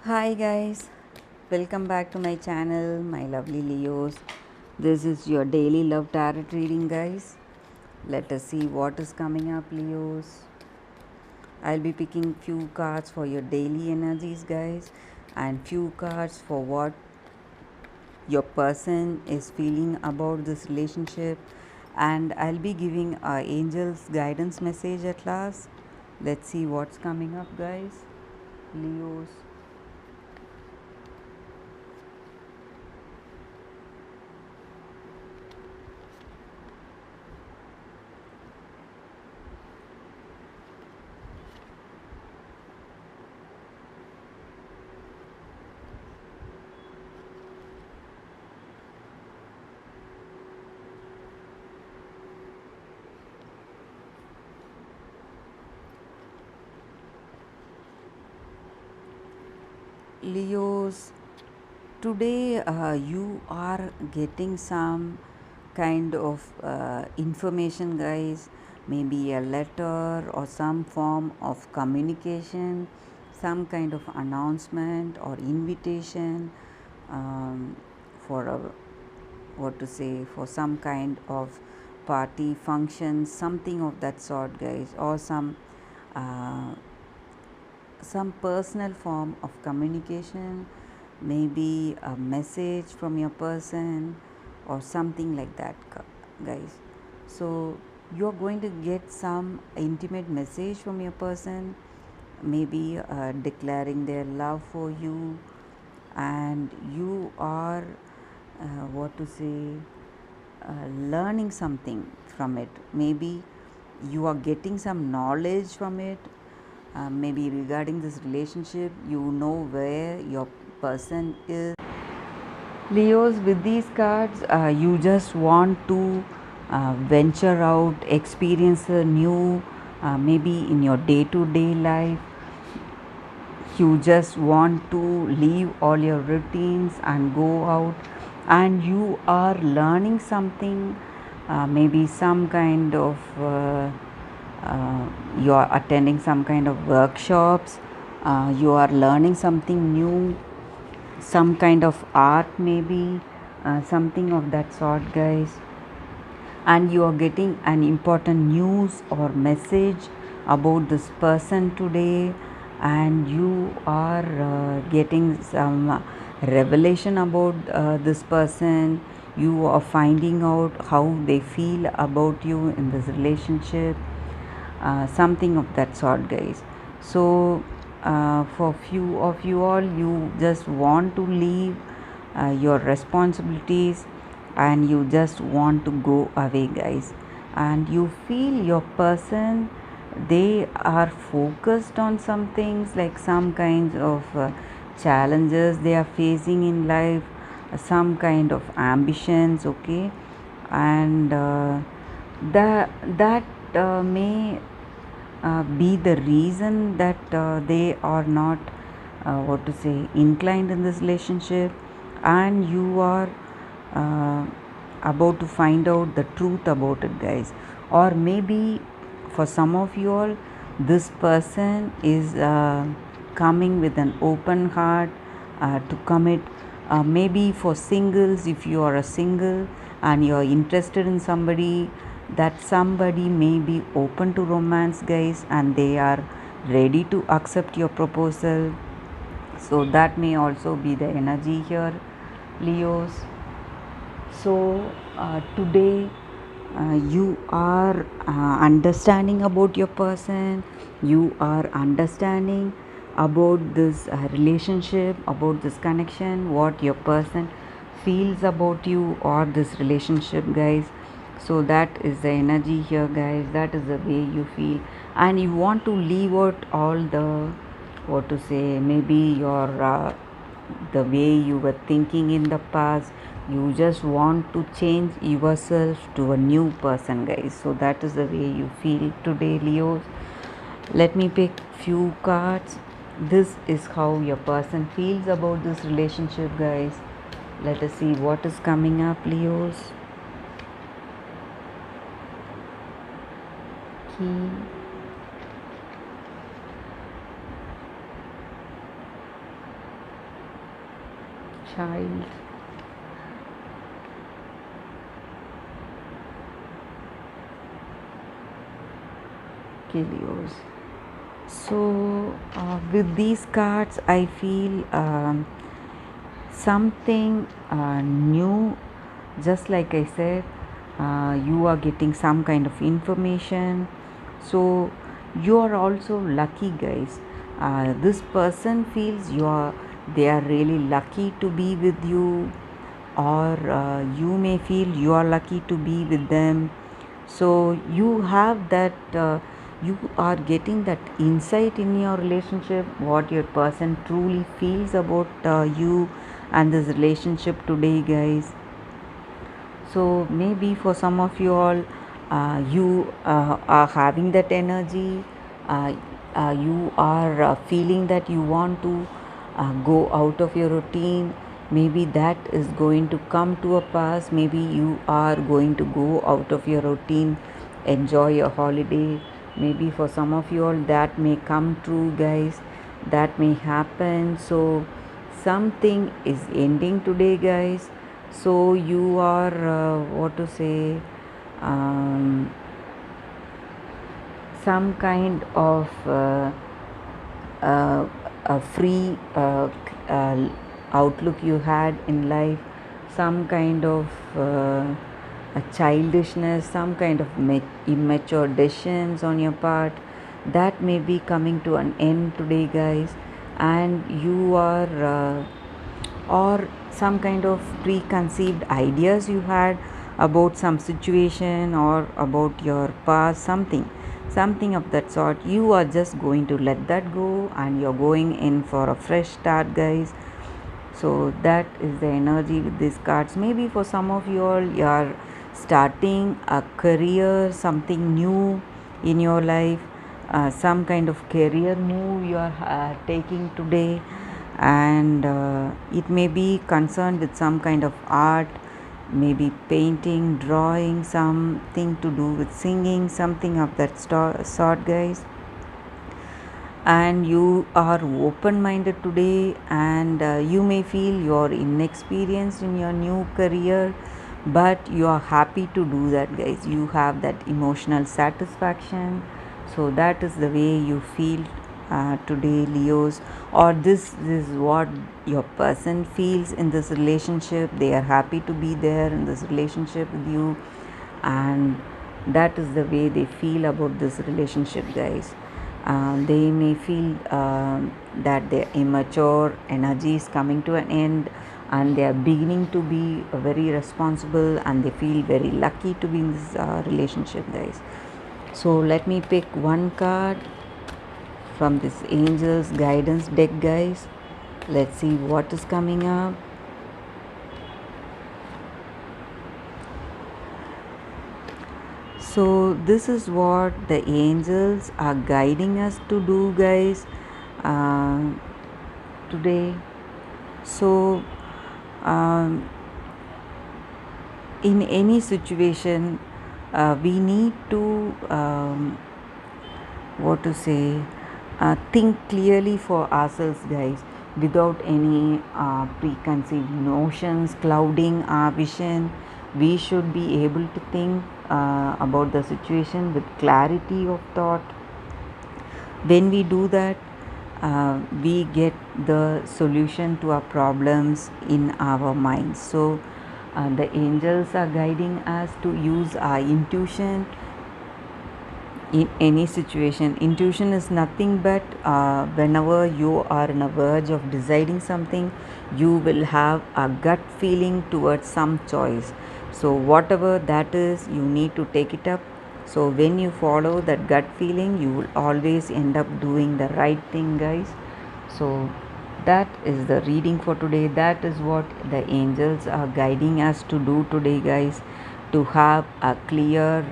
Hi guys, welcome back to my channel, my lovely Leos. This is your daily love tarot reading, guys. Let us see what is coming up, Leos. I'll be picking few cards for your daily energies, guys, and few cards for what your person is feeling about this relationship. And I'll be giving angel's guidance message at last. Let's see what's coming up, guys. Leos. Leos, today you are getting some kind of information, guys, maybe a letter or some form of communication, some kind of announcement or invitation, for a, what to say, for some kind of party function, something of that sort, guys, or uh, some personal form of communication, maybe a message from your person or something like that, guys. So you're going to get some intimate message from your person, maybe declaring their love for you, and you are what to say, learning something from it. Maybe you are getting some knowledge from it. Maybe regarding this relationship, you know where your person is. Leos, with these cards, you just want to venture out, experience a new, maybe in your day to day life. You just want to leave all your routines and go out, and you are learning something, maybe some kind of you are attending some kind of workshops, you are learning something new, some kind of art, maybe something of that sort, guys. And you are getting an important news or message about this person today, and you are getting some revelation about this person. You are finding out how they feel about you in this relationship, something of that sort, guys. So for few of you all, you just want to leave your responsibilities, and you just want to go away, guys. And you feel your person, they are focused on some things, like some kinds of challenges they are facing in life, some kind of ambitions, okay. And that may be the reason that they are not, what to say, inclined in this relationship, and you are uh, about to find out the truth about it, guys. Or maybe for some of you all, this person is coming with an open heart to commit. Maybe for singles, if you are a single and you are interested in somebody, that somebody may be open to romance, guys, and they are ready to accept your proposal. So that may also be the energy here, Leos. So today you are understanding about your person, you are understanding about this relationship, about this connection, what your person feels about you or this relationship, guys. So that is the energy here, guys. That is the way you feel, and you want to leave out all the, what to say, maybe your the way you were thinking in the past. You just want to change yourself to a new person, guys. So that is the way you feel today, Leos. Let me pick few cards. This is how your person feels about this relationship, guys. Let us see what is coming up, Leos. Key. child. Okay, Leos. So with these cards, I feel something new. Just like I said, you are getting some kind of information. So you are also lucky, guys. This person feels they are really lucky to be with you, or you may feel you are lucky to be with them. So you have that. You are getting that insight in your relationship, what your person truly feels about you and this relationship today, guys. So maybe for some of you all, you are having that energy. uh, you are feeling that you want to go out of your routine. Maybe that is going to come to a pass. Maybe you are going to go out of your routine, enjoy your holiday. Maybe for some of you all that may come true, guys. That may happen. So something is ending today, guys. So you are what to say, um, some kind of a free outlook you had in life, some kind of a childishness, some kind of immature decisions on your part, that may be coming to an end today, guys. And you are or some kind of preconceived ideas you had about some situation or about your past, something of that sort. You are just going to let that go, and you're going in for a fresh start, guys. So that is the energy with these cards. Maybe for some of you all, you are starting a career, something new in your life, some kind of career move you are taking today. And it may be concerned with some kind of art, maybe painting, drawing, something to do with singing, something of that sort, guys. And you are open minded today, and you may feel you're inexperienced in your new career, but you are happy to do that, guys. You have that emotional satisfaction. So that is the way you feel today, Leos. Or this is what your person feels in this relationship. They are happy to be there in this relationship with you, and that is the way they feel about this relationship, guys. They may feel that their immature energy is coming to an end, and they are beginning to be very responsible, and they feel very lucky to be in this relationship, guys. So let me pick one card from this angels guidance deck, guys. Let's see what is coming up. So this is what the angels are guiding us to do, guys, uh, today. So in any situation, we need to what to say, think clearly for ourselves, guys, without any preconceived notions clouding our vision. We should be able to think about the situation with clarity of thought. When we do that, we get the solution to our problems in our minds. So the angels are guiding us to use our intuition in any situation. Intuition is nothing but whenever you are on a verge of deciding something, you will have a gut feeling towards some choice. So whatever that is, you need to take it up. So when you follow that gut feeling, you will always end up doing the right thing, guys. So that is the reading for today. That is what the angels are guiding us to do today, guys, to have a clear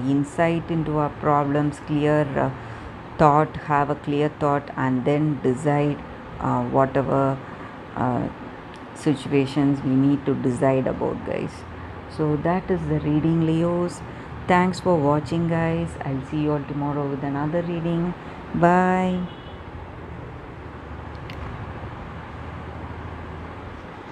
insight into our problems, clear thought, have a clear thought, and then decide whatever uh, situations we need to decide about, guys. So that is the reading, Leos. Thanks for watching, guys. I'll see you all tomorrow with another reading. Bye.